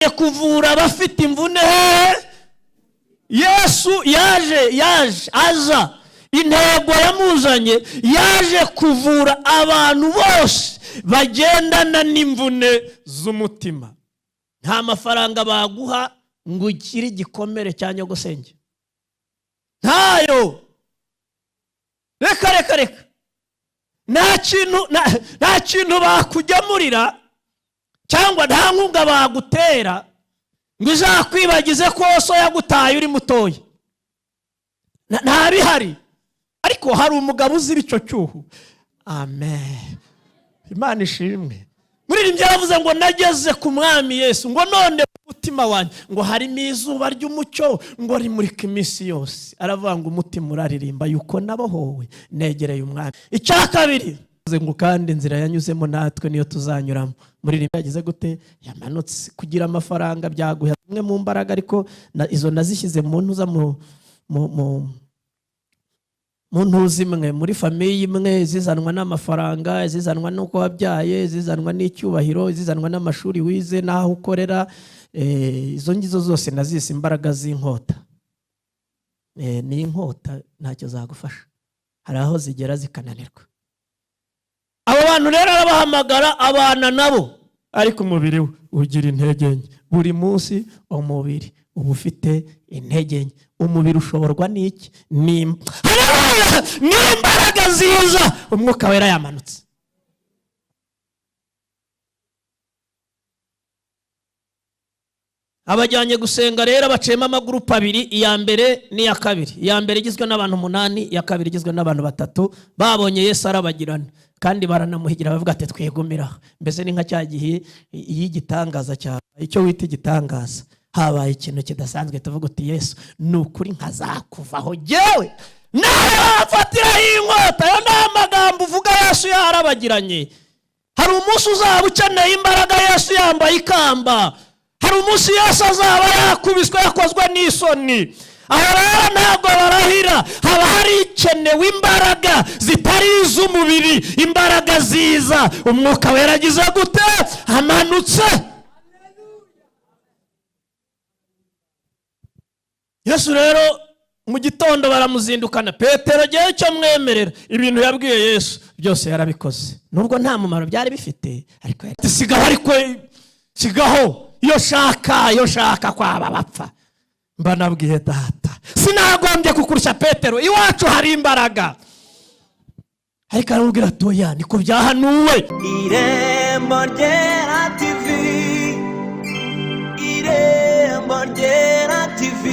kuvura abafite imvune. Yesu yaje aza, intego yamuzanye yaje kuvura abantu bose bagendana n'imvune z'umutima. Nta mafaranga baguha ngo ukire igikomere cya nyogosenge, ntayo. Reka nta kintu bakujyamurira cyangwa nta nkunga bagutera ngo izakwibagize ko so yagutaye uri mutoya. Nta bihari. Ariko hari umugabo uzira icyo cyuho. Amen. Imana ishimwe. Muri ibyo yavuze ngo nageze ku mwami Yesu, ngo none umutima wanjye ngo harimo izuba ry'umucyo ngo rimurika iminsi yose. Aravuga ngo umutima uraririmba yuko nabohowe negereye umwami. Icya kabiri ngo kandi inzira yanyuzemo natwe niyo tuzanyuramo. Muri rimwe yagize gute? Yamanutse. Kugira amafaranga byaguha zimwe mu mbaraga, ariko izo nazishyize mu ntuza mu ntuzi imwe, muri famiye imwe, zizanwa n'amafaranga, zizanwa n'uko wabyaye, zizanwa n'icyubahiro, zizanwa n'amashuri wize n'aho ukorera. Izo ngizo zose nazise imbaraga z'inkota. Ni inkota ntacyo zagufasha, hari aho zigera zikananirwa. Abo bantu rero arabahamagara abana nabo, ariko umubiri we ugira intege nke. Buri munsi umubiri uba ufite intege nke. Umubiri ushoborwa n'iki? N'imbaraga ziza umwuka wera yamanutse. Abajyanye gusenga rero bacema amagurupe abiri, iya mbere n'iya kabiri. Iya mbere igizwe n'abantu 8, iya kabiri igizwe n'abantu 3. Babonye Yesu arabagirana kandi baranamuhigira, bavuga ati twegumira. Mbese ni nka cya gihe y'igitangaza cyawe, icyo wita igitangaza. Habaye ikintu kidasanzwe, tuvuga uti Yesu nukuri nkazakuvaho jewe nafatira inkota. Yo n'amagambo uvuga Yesu yarabagiranye. Hari umunsi uzaba ukeneye imbaraga Yesu yambaye ikamba. Hari umunsi Yesu azaba yakubiswe yakozwe n'isoni. Aho rero ntabwo barahira, haba hari ikenewe imbaraga zitari iz'umubiri, imbaraga ziza umwuka wera agize gute? Amanutse. Yesu rero mu gitondo baramuzindukana. Petero gihe cyo mwemerera ibintu yabwiye Yesu byose yarabikoze, nubwo nta mumaro byari bifite, ariko sigaho, ariko sigaho iyo shaka kwaba bapfa. Mba nabwiye data sinagombye kukurusha Petero, iwacu hari imbaraga. Ariko aramubwira atoya niko byahanuwe. Irembo ryera TV, Irembo ryera TV.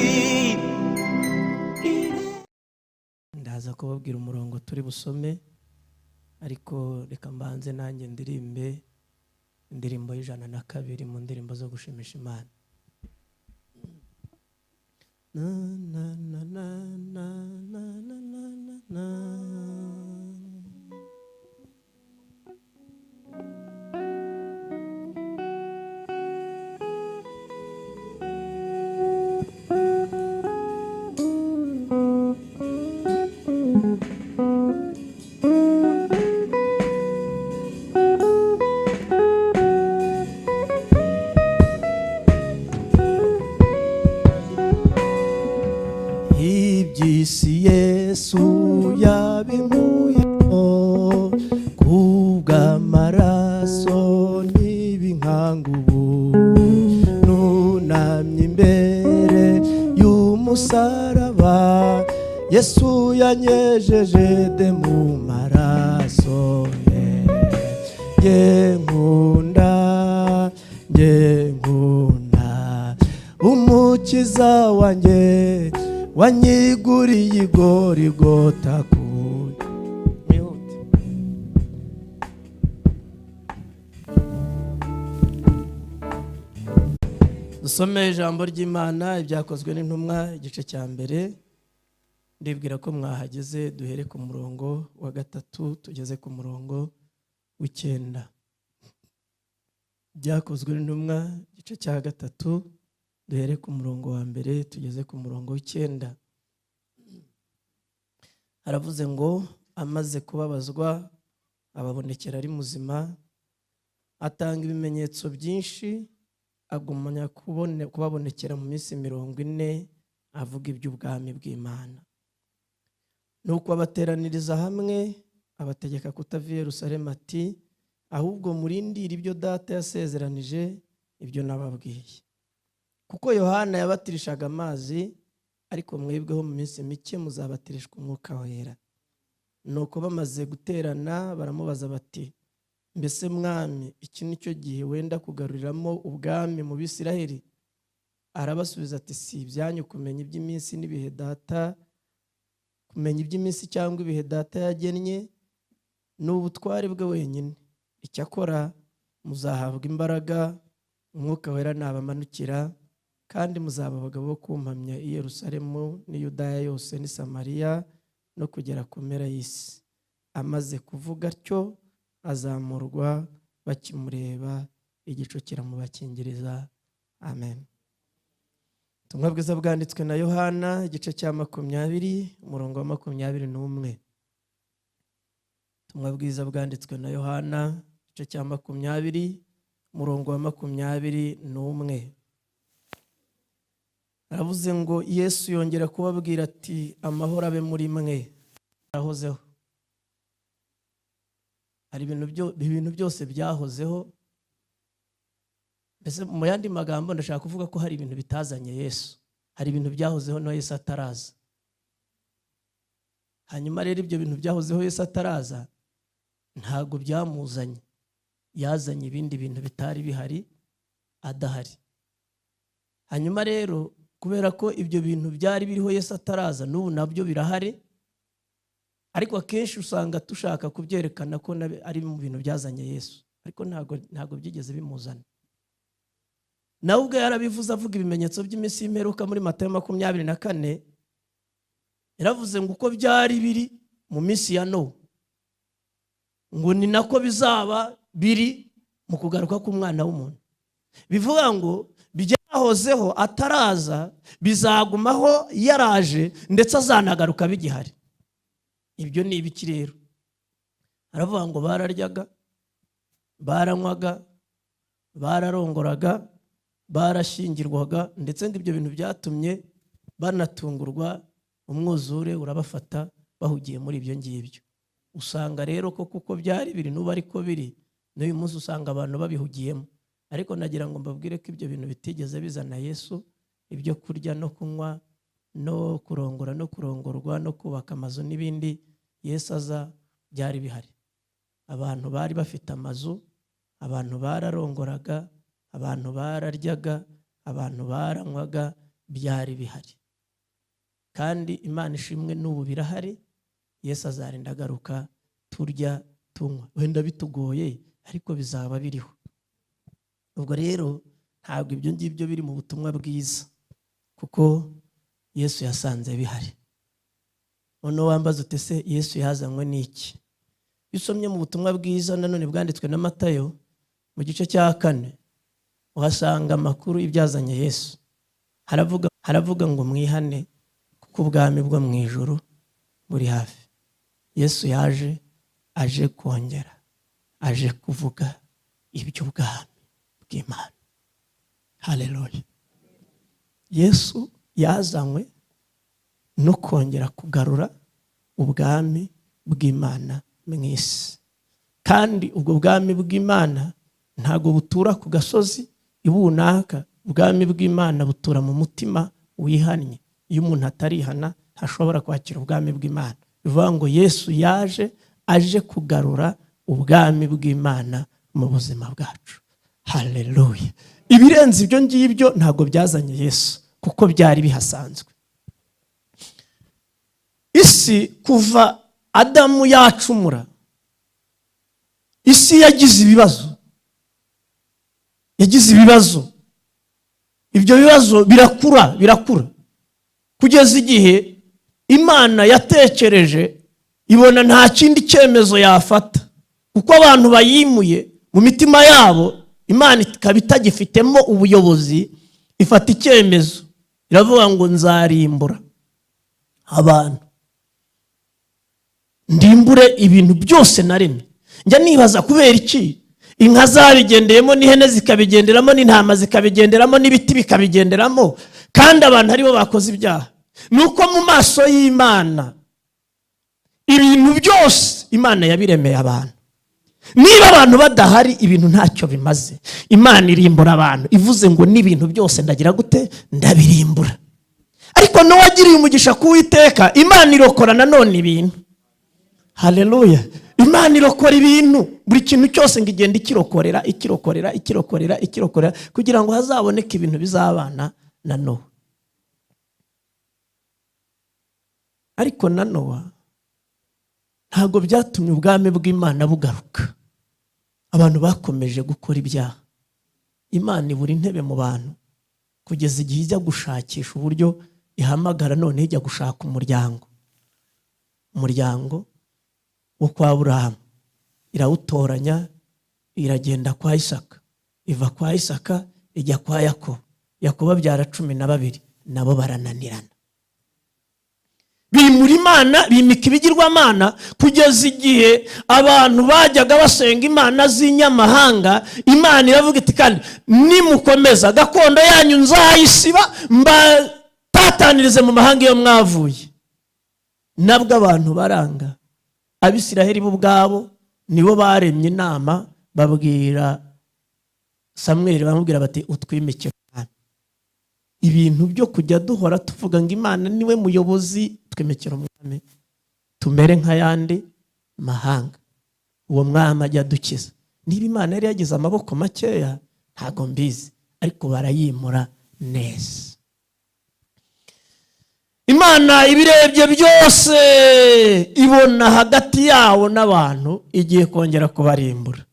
Ndaza kubabwira umurongo turi busome, ariko reka mbanze nanjye ndirimbe indirimbo y'102 mu ndirimbo zo gushimisha Imana. Na na na na na na na na. Iby'isi Yesu yabinkuyeho kubw'amaraso n'ibinkangubu. Nunamye imbere y'umusaraba, Yesu yanyejeje de mu maraso ye. Nkunda umukiza wanjye wanyiguriye igorigota kuye. Dusome ijambo ry'Imana, ibyakozwe n'intumwa igice cya mbere. Ndibwira ko mwahageze, duhere ku murongo wa 3 tugeze ku murongo w'9. Byakozwe n'intumwa igice cya 3 duhere ku murongo wa 1 tugeze ku murongo w'9. Haravuze ngo amaze kubabazwa ababonekera ari muzima, atanga ibimenyetso byinshi agumanya kubabonekera mu minsi 40 avuga iby'ubwami bw'Imana. Nuko abateraniriza hamwe abategeka kutava i Yerusalemu ati ahubwo murindire ibyo data yasezeranije ibyo nababwiye. Kuko Yohana yabatirishaga amazi, ariko mwebweho mu minsi mike muzabatirishwa Umwuka Wera. Nuko bamaze guterana baramubaza bati mbese mwami, iki nicyo gihe wenda kugaruriramo ubwami mu Bisiraheli? Arabasubiza ati si ibyanyu kumenya iby'iminsi n'ibihe data, kumenya iby'iminsi cyangwa ibihe data yagennye, n'ubutware bwe wenyine. Icyakora muzahabwa imbaraga Umwuka Wera nabamanukira, kandi muzaba abagabo bo kumpamya i Yerusalemu n'i Yudaya yose n'i Samariya no kugera ku mpera y'isi. Amaze kuvuga atyo azamurwa, bakimureba igicu kiramubakingiriza. Amen. Ubutumwa bwiza bwanditswe na Yohana igice cya 20 umurongo wa 21. Ubutumwa bwiza bwanditswe na Yohana igice cya 20 umurongo wa 21. Aravuze ngo Yesu yongera kubabwira ati amahoro abe muri mwe. Arahozeho. Hari ibintu byose byahozeho. Mbese mu yandi magambo ndashaka kuvuga ko hari ibintu bitazanye Yesu. Hari ibintu byahozeho no Yesu ataraza. Hanyuma rero ibyo bintu byahozeho Yesu ataraza ntago byamuzanye. Yazanye ibindi bintu bitari bihari adahari. Hanyuma rero kubera ko ibyo bintu byari biriho Yesu ataraza n'ubu nabyo birahari, ariko akenshi usanga tushaka kubyerekana ko ari mu bintu byazanye Yesu, ariko ntago byigeze bimuzana. Nawe ubwo yarabivuze avuga ibimenyetso by'iminsi y'imperuka muri Matayo 24. Yaravuze ngo uko byari biri mu minsi ya Nowa, ngo ni nako bizaba biri mu kugaruka k'Umwana w'umuntu. Bivuga ngo byahozeho ataraza bizagumaho yaraje, ndetse azanagaruka bigihari. Ibyo ni ibiki rero? Aravuga ngo bararyaga, baranywaga, bararongoraga, barashyingirwaga, ndetse ngo ibyo bintu byatumye banatungurwa, umwuzure urabafata bahugiye muri ibyo ngibyo. Usanga rero ko kuko byari biri n'ubu ariko biri, n'uyu munsi usanga abantu babihugiyemo. Ariko nagira ngo mbabwire ko ibyo bintu bitigeze bizana Yesu. Ibyo kurya no kunywa no kurongora no kurongorwa no kubaka amazu n'ibindi Yesu aza byari bihari. Abantu bari bafite amazu, abantu bararongoraga, abantu bararyaga, abantu baranywaga, byari bihari. Kandi Imana ishimwe n'ubu birahari. Yesu azarinda agaruka turya tunywa. Wenda bitugoye ariko bizaba biriho. Ubwo rero ntabwo ibyo ngibyo biri mu butumwa bwiza, kuko Yesu yasanze bihari. None wambaza ute se Yesu yazanywe n'iki? Bisomye mu butumwa bwiza nanone bwanditswe na Matayo mu gice cya 4 uhasanga amakuru ibyazanye Yesu. Haravuga ngo mwihane kuko ubwami bwo mu ijuru buri hafi. Yesu yaje aje kongera, aje kuvuga iby'ubwami bw'Imana. Haleluya. Yesu yazanywe no kongera kugarura ubwami bw'Imana mu isi. Kandi ubwo bwami bw'Imana ntago butura ku gasozi ibunaka. Ubwami bw'Imana butura mu mutima wihannye. Iyo umuntu atarihana ntashobora kwakira ubwami bw'Imana. Bivuga ngo Yesu yaje aje kugarura ubwami bw'Imana mu buzima bwacu. Haleluya. Ibirenze ibyo ngibyo ntago byazanye Yesu, kuko byari bihasanzwe. Isi kuva Adamu yacumura, isi yagize ibibazo. Ibyo bibazo birakura kugeza igihe Imana yatekereje ibona nta kindi cyemezo yafata, kuko abantu bayimuye mu mitima yabo. Imana ikaba itagifitemo ubuyobozi, ifata icyemezo iravuga ngo nzarimbura abantu, ndimbure ibintu byose naremye. Njya nibaza kubera iki inka zabigendeyemo, n'ihene zikabigenderamo, n'intama zikabigenderamo, n'ibiti bikabigenderamo, kandi abantu aribo bakoze ibyaha. Nuko mu maso y'Imana ibintu byose Imana yabiremeye abantu. Niba abantu badahari, ibintu ntacyo bimaze. Imana irimbura abantu, ivuze ngo n'ibintu byose ndagira gute? Ndabirimbura. Ariko n'uwagiriye umugisha ku Uwiteka, Imana irokora nanone ibintu. Haleluya. Imana irokora ibintu, buri kintu cyose ngo igenda ikirokorera kugira ngo hazaboneke ibintu bizabana na Nowa. Ariko na Nowa ntabwo byatumye ubwami bw'Imana bugaruka. Abantu bakomeje gukora ibyaha. Imana ibura intebe mu bantu kugeza igihe ijya gushakisha uburyo ihamagara none ijya gushaka umuryango wo kwa Aburahamu. Irawutoranya, iragenda kwa Isaka, iva kwa Isaka ijya kwa Yakobo. Yakobo abyara 12, nabo barananirana. Bimura Imana, bimika ibigirwamana, kugeza igihe abantu bajyaga basenga imana z'inyamahanga. Imana iravuga iti kandi nimukomeza gakondo yanyu nzayisiba, mbatatanirize mu mahanga iyo mwavuye. Nabwo abantu baranga. Abisiraheli bo ubwabo nibo baremye inama, babwira Samweli, bamubwira bati utwimike ibintu byo kujya duhora tuvuga ngo Imana niwe muyobozi, twimekera umwami tumere nk'ayandi mahanga, uwo mwami ajya dukiza. Niba Imana yari yagize amaboko makeya ntago mbizi, ariko barayimura neza. Imana ibirebye byose ibona hagati yawo n'abantu igiye kongera kubarimbura.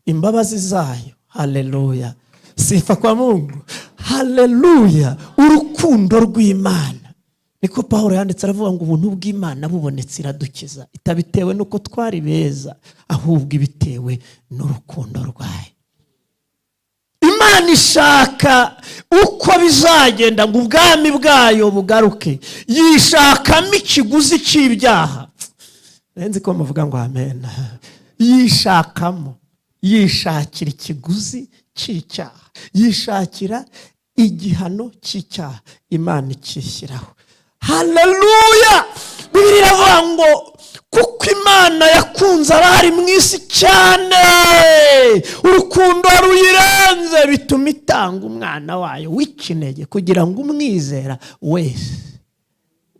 Imbabazi zayo, haleluya, sifa kwa Mungu, haleluya. Urukundo rw'Imana, niko Pawulo yanditse aravuga ngo ubuntu bw'Imana bubonetse iradukiza, itabitewe nuko twari beza, ahubwo ibitewe n'urukundo rwayo. Imana ishaka uko bizagenda ngo ubwami bwayo bugaruke, yishakamo ikiguzi cy'ibyaha. Nzi ko muvuga ngo amen. Yishakira ikiguzi cy'icyaha, yishakira igihano cy'icyaha, Imana ikishyiraho. Haleluya. Bibiliya iravuga ngo kuko Imana yakunze abari mu isi cyane, urukundo ruyirenze, bituma itanga umwana wayo w'ikinege kugira ngo umwizera wese,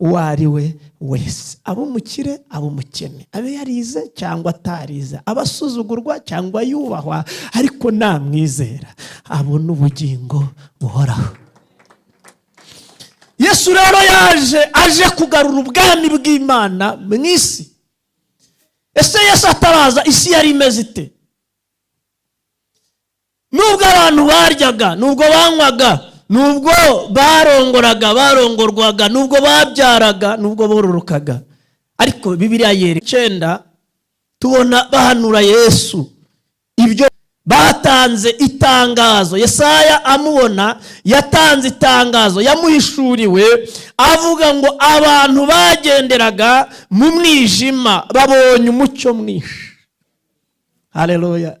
uwo ari we wese, abo umukire abo umukene, abe yarize cyangwa atarize, abasuzugurwa cyangwa yubahwa, ariko namwizera abona ubugingo buhoraho. Yesu rero aje kugarura ubwami bw'Imana mu isi. Ese Yesu ataraza isi yari imeze ite? Nubwo abantu baryaga, nubwo banywaga, nubwo barongorwaga, nubwo babyaraga, nubwo bororokaga, ariko Bibiliya yerekana tubona bahanura Yesu. Ibyo batanze itangazo, Yesaya amubona yatanze itangazo, yamuhishuriwe avuga ngo abantu bagenderaga mu mwijima babonye umucyo mwinshi. Haleluya.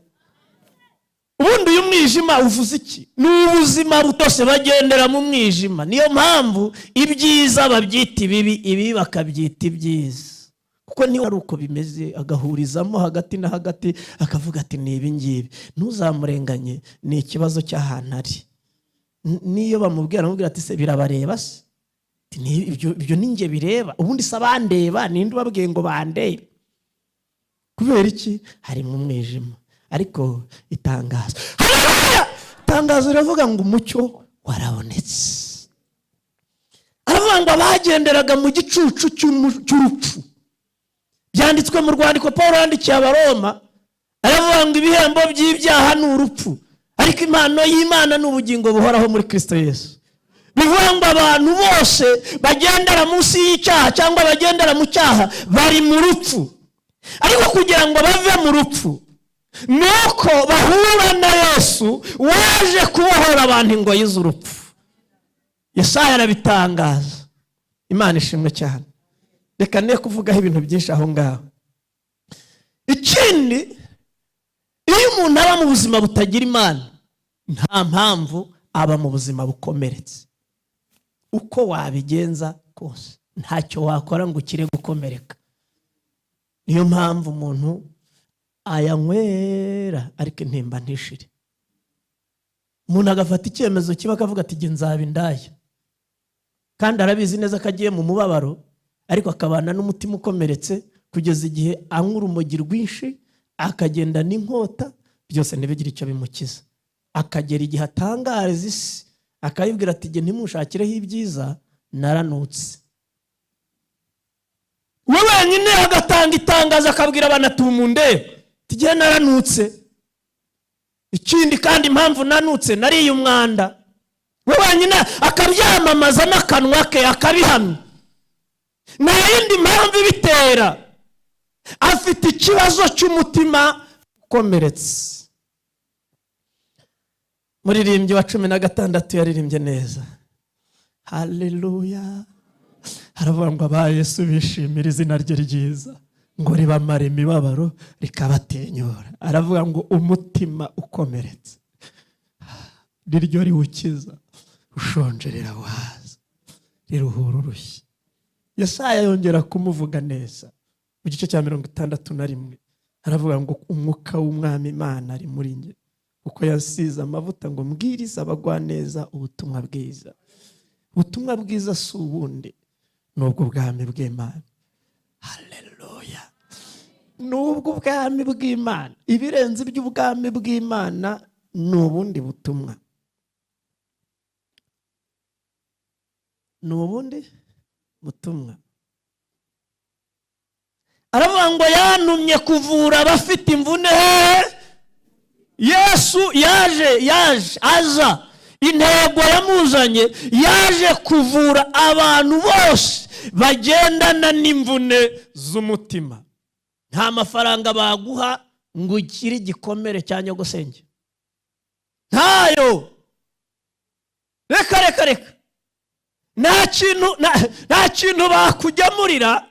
Ubundi uyu mwijima uvuze iki? Ni ubuzima butose bagendera mu mwijima. Niyo mpamvu ibyiza babyita ibibi, ibi bakabyita ibyiza. Kuko niyo ari uko bimeze, agahurizamo hagati na hagati akavuga ati ni ibi ngibi. Ntuzamurenganye, ni ikibazo cy'ahantu ari. Niyo bamubwira ati se birabareba se? Ibyo ninjye bireba. Ubundi se abandeba ninde ubabwiye ngo bandebe? Kubera iki? Hari mu mwijima. Ariko itangazo riravuga ngo umucyo warabonetse. Aravuga ngo bagenderaga mu gicucu cy'urupfu. Byanditswe mu rwandiko Pawulo yandikiye Abaroma, aravuga ngo ibihembo by'ibyaha ni urupfu, ariko impano y'Imana ni ubugingo buhoraho muri Kristo Yesu. Bivuga ngo abantu bose bagendera munsi y'icyaha cyangwa bagendera mu cyaha bari mu rupfu, ariko kugira ngo bave mu rupfu nuko bahura na Yesu waje kubohora abantu ingoyi z'urupfu. Yesaya arabitangaza. Imana ishimwe cyane. Reka ne kuvugaho ibintu byinshi aho ngaho. Ikindi, iyo umuntu aba mu buzima butagira Imana nta mpamvu aba mu buzima bukomeretse. Uko wabigenza kose ntacyo wakora ngo ukire gukomereka. Niyo mpamvu umuntu ayanywera ariko intimba ntishire. Umuntu agafata icyemezo kiba akavuga ati nzaba indaya, kandi arabizi neza ko agiye mu mubabaro, ariko akabana n'umutima ukomeretse kugeza igihe anywa urumogi rwinshi, akagenda n'inkota, byose ntibigire icyo bimukiza. Akagera igihe atangariza isi akayibwira ati ntimushakireho ibyiza, naranutse. We wenyine agatanga itangazo akabwira abantu ati mundebe tigiye naranutse. Ikindi kandi impamvu nanutse nariye umwanda. We wenyine akabyamamaza n'akanwa ke akabihamya. Nta yindi mpamvu ibitera. Afite ikibazo cy'umutima ukomeretse. Muririmbyi wa 16 yaririmbye neza. Haleluya. Haravuga ngo aba Yesu bishimira izina rye ryiza, ngo ribamara imibabaro rikabatenyura. Aravuga ngo umutima ukomeretse niryo riwukiza, ushonje rirawaza, riruhura urushyi. Yesaya yongera kumuvuga neza mu gice cya 61. Aravuga ngo umwuka w'Umwami Imana ari muri nge, uko yasize amavuta ngo mbwiriza abagwaneza ubutumwa bwiza. Ubutumwa bwiza si ubundi, nubwo ubwami bw'Imana. Haleluya. Nubwo ubwami bw'Imana, ibirenze by'ubwami bw'Imana nubundi butumwa. Nubundi butumwa. Aravuga ngo yanumye kuvura abafite imvune. Yesu yaje aza, intego yamuzanye yaje kuvura abantu bose bagendana n'imvune z'umutima. Nta mafaranga baguha ngo ukire igikomere cya nyogosenge, ntayo. Reka nta kintu bakujyamurira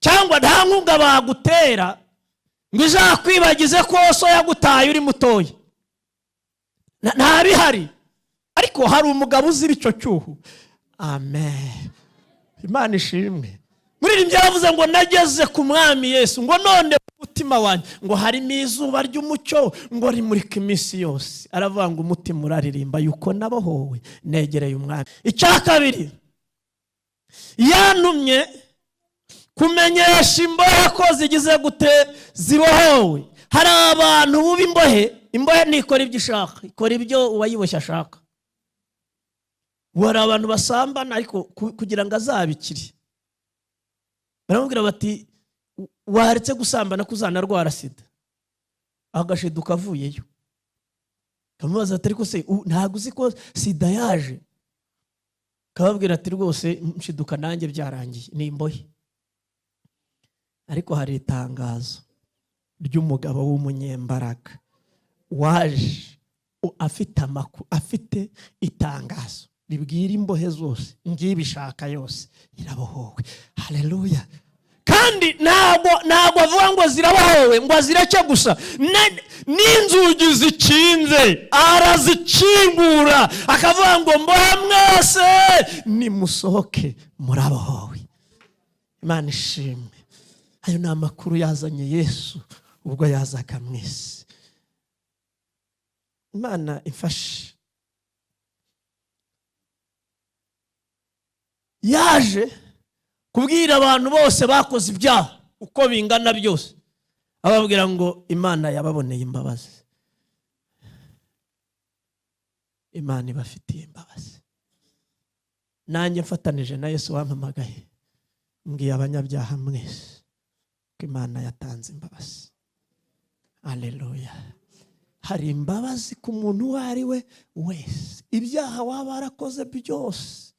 cyangwa nta nkunga bagutera ngo izakwibagize ko so yagutaye uri mutoya. Nta bihari. Ariko hari umugabo uzira icyo cyuho. Amen. Imana ishimwe. Muririmbyi yaravuze ngo nageze ku Mwami Yesu, ngo none umutima wanjye ngo harimo izuba ry'umucyo ngo rimurika iminsi yose. Aravuga ngo umutima uraririmba yuko nabohowe negereye Umwami. Icya kabiri, yanumye kumenyesha imbohe ko zigize gute zibohowe. Hari abantu buba imbohe ntikora ibyo ishaka, ikora ibyo uwayiboshye ashaka. Hari abantu basambana ariko kugira ngo azabikire. Baramubwira bati waretse gusambana kuzanarwara sida, agashiduka avuyeyo. Kamubaza ati ariko se ntago uzi ko sida yaje? Kababwira ati rwose nshiduka nanjye byarangiye, ni imbohe. Ariko hari itangazo ry'umugabo w'umunyembaraga waje afite itangazo ribwira imbohe zose ngibishaka yose irabohowe. Haleluya. Kandi ntago avuga ngo zirabohowe ngo azireke gusa, n'inzugi zikinze arazikingura akavuga ngo mbohe mwese nimusohoke murabohowe. Imana ishimwe. Ayo ni amakuru yazanye Yesu ubwo yazaga mwese. Imana ifashe. Yaje kubwira abantu bose bakoze ibyaha uko bingana byose, ababwira ngo Imana yababoneye imbabazi. Imana ibafitiye imbabazi. Nanjye mfatanije na Yesu wampamagaye, mbwiye abanyabyaha mwese ko Imana yatanze imbabazi. Haleluya. Hari imbabazi ku muntu uwo ari we wese. Ibyaha waba warakoze byose,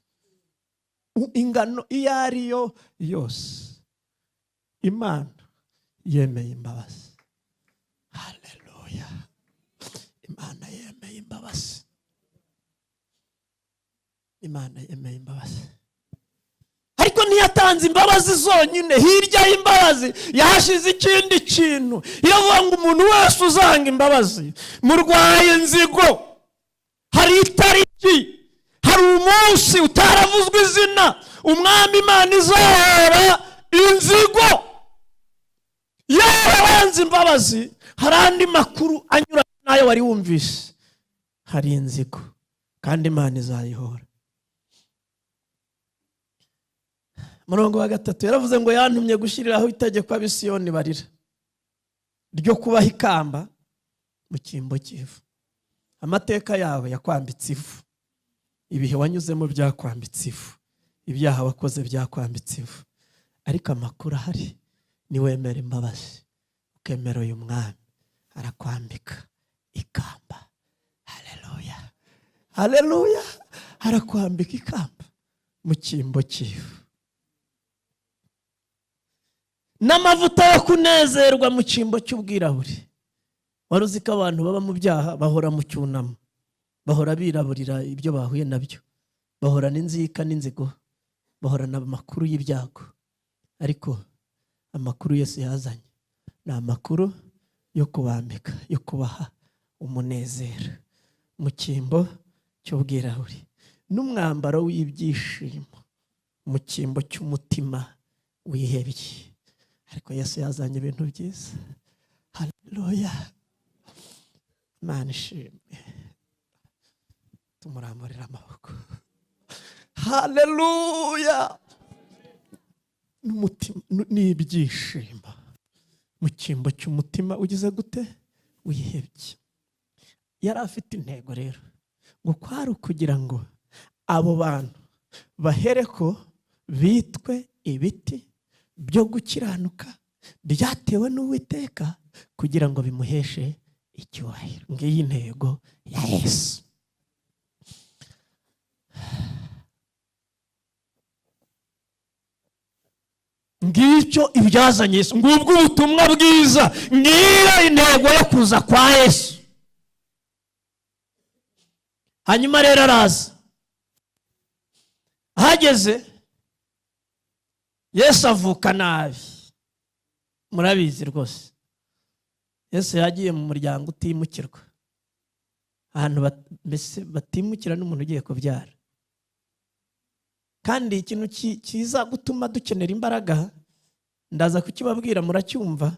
ingano iyo ariyo yose, Imana yemeye imbabazi. Haleluya. Imana yemeye imbabazi. Imana yemeye imbabazi. Ariko yatanze imbabazi zonyine. Hirya y'imbabazi yahashize ikindi kintu. Iravuga ngo umuntu wese uzanga imbabazi murwaye inzigo. Hari itariki, hari umunsi utaravuzwe izina umwami Imana izahora inzigo. Yewe wanze imbabazi, hari andi makuru anyura nayo wari wumvise. Hari inzigo kandi Imana izayihora. Murongo wa 3 yaravuze ngo yantumye gushyiriraho itegeko ab'Isiyoni barira, ryo kubaha ikamba mu cyimbo cy'ivu. Amateka yawe yakwambitse ivu, ibihe wanyuzemo byakwambitse ivu, ibyaha wakoze byakwambitse ivu. Ariko amakuru ahari ni wemera imbabazi, ukemera uyu mwami, arakwambika ikamba. Haleluya, haleluya. Arakwambika ikamba mu cyimbo cy'ivu, n'amavuta yo kunezerwa mu cyimbo cy'ubwirabure. Wari uzi ko abantu baba mu byaha bahora mu cyunamo, bahora biraburira ibyo bahuye nabyo, bahora n'inzika n'inzigo, bahora n'amakuru y'ibyago. Ariko amakuru Yesu yazanye ni amakuru yo kubambika, yo kubaha umunezero mu cyimbo cy'ubwirabure, n'umwambaro w'ibyishimo mu cyimbo cy'umutima wihebye. Ariko Yesu yazanye ibintu byiza. Haleluya, Imana ishimwe. Tumuramurira amaboko. Haleluya. N'umutima n'ibyishimo mu cyimbo cy'umutima ugize gute? Wihebye. Yari afite intego rero ngo kwari kugira ngo abo bantu bahereko bitwe ibiti byo gukiranuka byatewe n'Uwiteka, kugira ngo bimuheshe icyubahiro. Ngiyi intego ya Yesu. Ngicyo ibyazanye Yesu, ngubwo ubutumwa bwiza, niyo intego yo kuza kwa Yesu. Hanyuma rero araza, hageze Yesu avuka nabi. Murabizi rwose, Yesu yagiye mu muryango utimukirwa, ahantu batimukira n'umuntu ugiye kubyara. Kandi ikintu kiza gutuma dukenera imbaraga, ndaza kukibabwira muracyumva.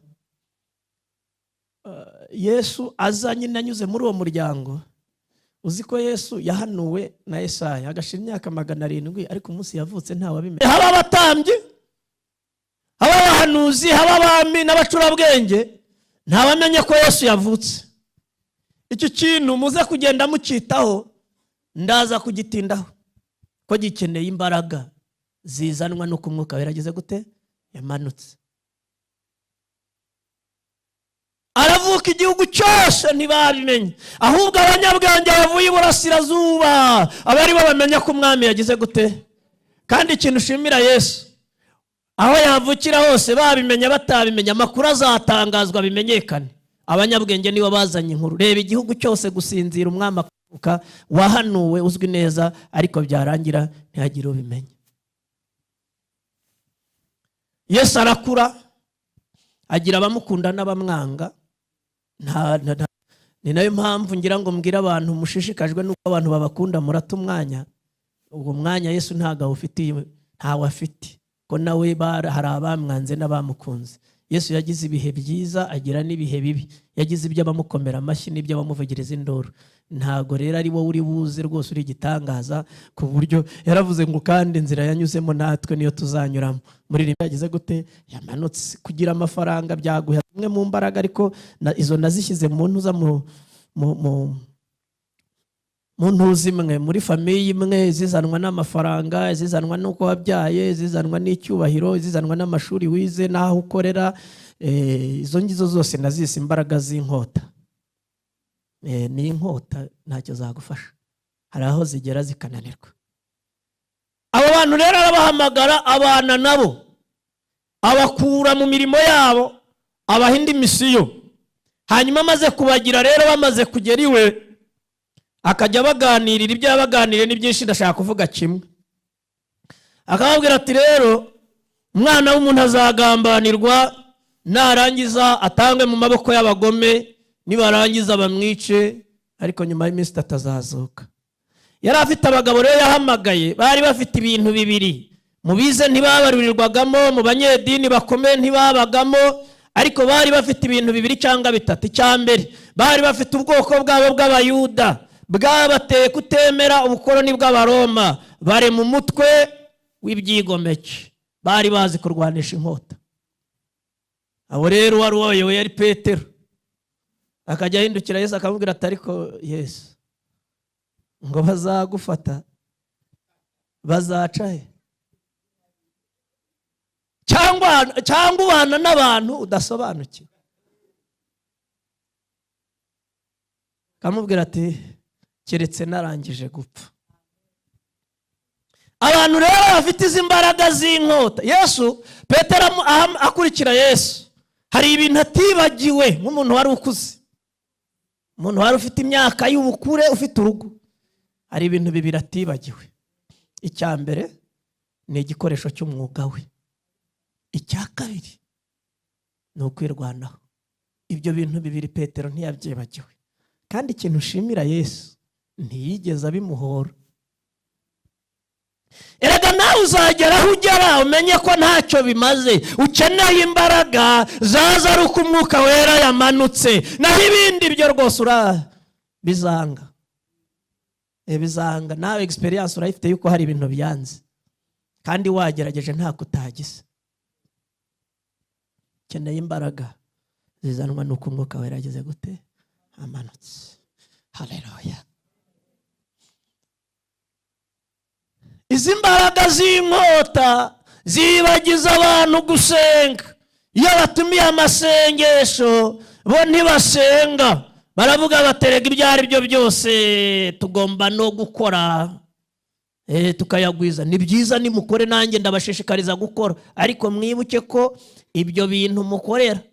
Yesu aza nyine anyuze muri uwo muryango. Uzi ko Yesu yahanuwe na Yesaya agashira imyaka 700, ariko umunsi yavutse nta wabimenye. Haba abatambyi, haba abahanuzi, haba abami n'abacurabwenge, nta bamenye ko Yesu yavutse. Icyo kintu muze kugenda mucitaho, ndaza kugitindaho, ko gikeneye imbaraga zizanwa no kumwuka weragize gute? Yamanutse. Aravuka igihugu cyose ntibabimenye, ahubwo abanyabwenge bavuye iburasirazuba abari babamenya ko umwami yagize gute. Kandi ikintu ushimira Yesu, aho yavukira hose babimenya batabimenya, amakuru azatangazwa bimenyekane. Abanyabwenge nibo bazanye inkuru. Reba igihugu cyose gusinzira umwami akuka, wahanuwe uzwi neza, ariko byarangira ntihagire ubimenya. Yesu arakura, agira abamukunda n'abamwanga. Ni nayo mpamvu ngira ngo mbwira abantu mushishikajwe nuko abantu babakunda murata umwanya. Uwo mwanya Yesu ntago awufitiye, ntawe afite, ko nawe hari abamwanze n'abamukunze. Yesu yagize ibihe byiza, agira n'ibihe bibi. Yagize ibyo abamukomera amashyi n'ibyo abamuvugiriza induru. Ntago rero ari wowe uri buze rwose uri gitangaza, ku buryo yaravuze ngo kandi inzira yanyuzemo natwe niyo tuzanyuramo. Muri rimwe yagize gute? Yamanutse. Kugira amafaranga byaguha imwe mu mbaraga, ariko izo nazishyize mu ntuza mu ntuzi imwe, muri famiye imwe, zizanwa n'amafaranga, zizanwa n'uko wabyaye, zizanwa n'icyubahiro, zizanwa n'amashuri wize n'aho ukorera. Izo ngizo zose nazise imbaraga z'inkota. Ni inkota ntacyo zagufasha, hari aho zigera zikananirwa. Abo bantu rero arabahamagara, abana nabo, abakura mu mirimo yabo, abaha indi misiyo. Hanyuma amaze kubagira rero, bamaze kugera iwe, akajya baganirira. Ibyo yabaganiriye ni byinshi, ndashaka kuvuga kimwe. Akababwira ati rero umwana w'umuntu azagambanirwa, narangiza atangwe mu maboko y'abagome, nibarangiza bamwice, ariko nyuma y'iminsi 3 azazuka. Yari afite abagabo rero yahamagaye, bari bafite ibintu bibiri. Mubize ntibabarurirwagamo, mu banyedini bakomeye ntibabagamo, ariko bari bafite ibintu bibiri cyangwa bitatu. Icyambere, bari bafite ubwoko bwabo bw'abayuda bwabateye kutemera ubukoloni bw'abaroma, bare mu mutwe w'ibyigomeke, bari bazi kurwanisha inkota. Abo rero wari uyoboye yari Petero. Akajya ahindukira Yesu akamubwira ati ariko Yesu, ngo bazagufata bazaca he? Cyangwa ubana n'abantu udasobanukiwe. Akamubwira ati keretse narangije gupfa. Abantu rero bafite izi mbaraga z'inkota. Yesu, Petero akurikira Yesu, hari ibintu atibagiwe nk'umuntu wari ukuze, umuntu wari ufite imyaka y'ubukure, ufite urugo. Hari ibintu bibiri atibagiwe. Icyambere ni igikoresho cy'umwuga we. Icya kabiri ni ukwirwanaho. Ibyo bintu bibiri Petero ntiyabyibagiwe, kandi ikintu ushimira Yesu ntiyigeze abimuhora. Erega nawe uzagera aho ugera umenye ko ntacyo bimaze, ukeneye imbaraga zaza ari uko umwuka wera yamanutse. Naho ibindi byo rwose bizanga. Bizanga. Nawe experience urayifite yuko hari ibintu byanze, kandi wagerageje ntako utagize. Ukeneye imbaraga zizanwa nuko umwuka wera yageze gute? Amanutse. Haleluya. Izi mbaraga z'inkota zibagiza abantu gusenga. Iyo batumiye amasengesho bo ntibasenga, baravuga baterega ibyo ari byo byose tugomba no gukora, tukayagwiza. Ni byiza nimukore, nanjye ndabashishikariza gukora, ariko mwibuke ko ibyo bintu mukorera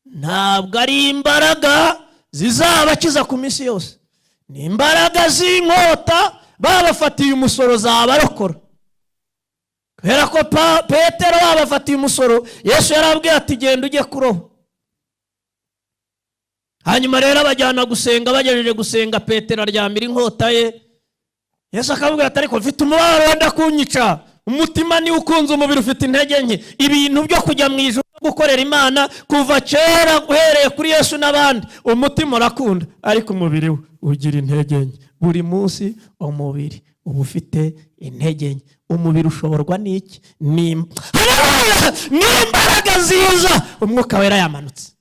ntabwo ari imbaraga zizabakiza ku minsi yose. Ni imbaraga z'inkota babafatiye umusoro zabarokora. Kubera ko Petero babafatiye umusoro, Yesu yarabwiye ati genda ujye kuroba. Hanyuma rero abajyana gusenga, bagejeje gusenga Petero aryamira inkota ye. Yesu akamubwira ati ariko mfite umubabaro wenda kunyica, umutima ni ukunze, umubiri ufite intege nke. Ibintu byo kujya mu ijuru gukorera Imana kuva kera uhereye kuri Yesu n'abandi, umutima urakunda, ariko umubiri we ugira intege nke. Buri munsi umubiri uba ufite intege nke. Umubiri ushoborwa n'iki? N'imbaraga ziza umwuka wera yamanutse.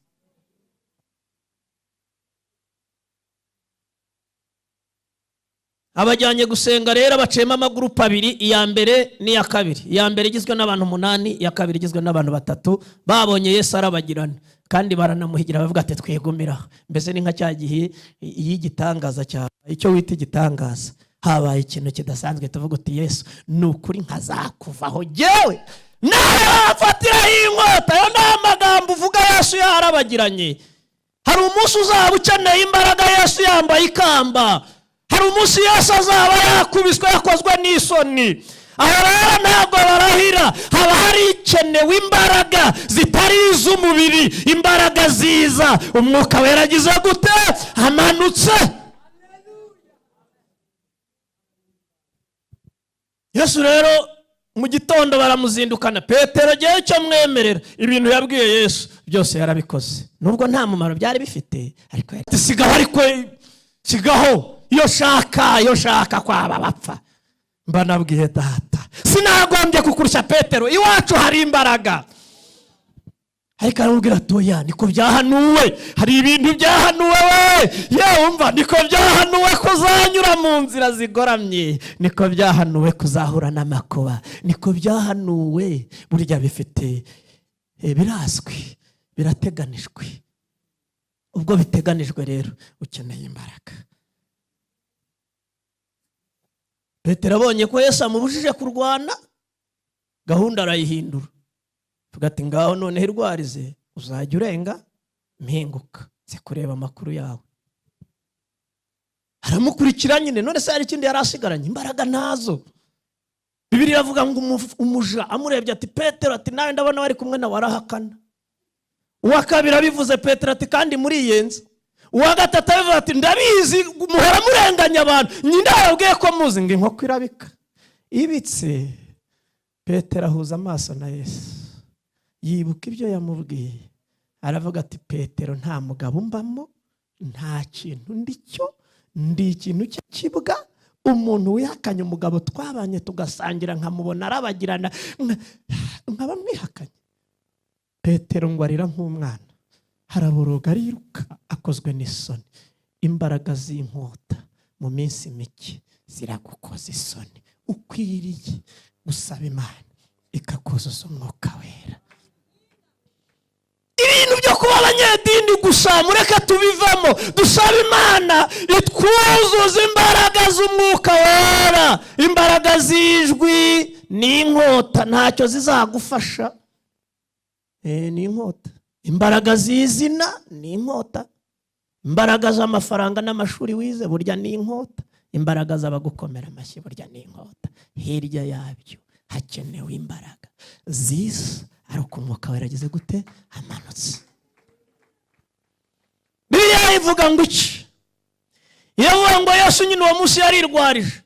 Abajyanye gusenga rero bacema amagurupe abiri, iya mbere n'iya kabiri. Iya mbere igizwe n'abantu 8, iya kabiri igizwe n'abantu 3. Babonye Yesu arabagirana, kandi baranamuhigira bavuga ati twegumira. Mbese ni nka cya gihe y'igitangaza cyawe, icyo wita igitangaza. Habaye ikintu kidasanzwe, tuvuga uti Yesu ni ukuri nkazakuvaho jewe nawe wafatiraho inkota. Yo ni amagambo uvuga Yesu yarabagiranye. Hari umunsi uzaba ukeneye imbaraga Yesu yambaye ikamba. Hari umunsi Yesu azaba yakubiswe yakozwe n'isoni. Aho rero ntabwo barahira, haba hari ikenewe imbaraga zitari iz'umubiri, imbaraga ziza umwuka wera agize gute? Amanutse. Yesu rero mu gitondo baramuzindukana. Petero giye cyo mwemerera, ibintu yabwiye Yesu byose yarabikoze, nubwo nta mumaro byari bifite, ariko sigaho, ariko sigaho. Yo shaka kwaba bapfa. Mba nabwiye data sinagombye kukurusha Petero, iwacu hari imbaraga. Ariko arambwira toya niko byahanuwe, hari ibintu byahanuwe we. Umva niko byahanuwe kuzanyura mu nzira zigoramye, niko byahanuwe kuzahura n'amakuba, niko byahanuwe. Burya bifite birazwi, birateganijwe. Ubwo biteganijwe rero ukeneye imbaraga. Petero abonye ko Yesu amubujije kurwana, gahunda arayihindura. Tuvuga ati ngaho none hirwarize, uzajya urenga mpinguka nze kureba amakuru yawe. Aramukurikira nyine, none se hari ikindi yari asigaranye? Imbaraga ntazo. Bibiliya iravuga ngo umuja amurebye ati Petero, ati nawe ndabona wari kumwe nawe, arahakana. Uwa kabiri abivuze Petero ati kandi muriyenze. Uwa gatatu abivuze ati ndabizi muhora murenganya abantu, nyine yabwiye ko muzi ngo inkoko irabika ibitse. Petero ahuza amaso na Yesu, yibuka ibyo yamubwiye, aravuga ati Petero, nta mugabo mbamo, nta kintu ndicyo, ndi ikintu cy'ikibwa. Umuntu wihakanye umugabo twabanye tugasangira nkamubona arabagirana nkaba mwihakanye. Petero ngo arira nk'umwana, haraboroga ariruka akozwe n'isoni. Imbaraga z'inkota mu minsi mike ziragukoza isoni. Ukwiriye gusaba Imana ikakuzuza umwuka wera. Ibintu byo kuba abanyedini gusa mureke tubivamo, dusaba Imana itwuzuza imbaraga z'umwuka wera. Imbaraga z'ijwi n'inkota ntacyo zizagufasha. Ni inkota. Imbaraga z'izina ni inkota. Imbaraga z'amafaranga n'amashuri wize burya ni inkota. Imbaraga z'abagukomera amashyi burya ni inkota. Hirya yabyo hakenewe imbaraga zisa ari uko umwuka wera ageze gute amanutse. Bibiliya ivuga ngo iki? Iravuga ngo Yesu nyine uwo munsi yarirwarije,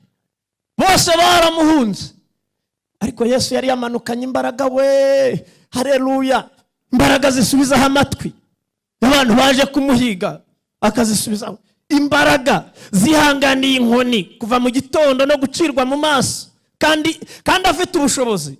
bose baramuhunze, ariko Yesu yari yamanukanye imbaraga. We haleluya! Imbaraga zisubizaho amatwi abantu baje kumuhiga, akazisubizaho. Imbaraga zihanganiye inkoni kuva mu gitondo no gucirwa mu maso, kandi afite ubushobozi.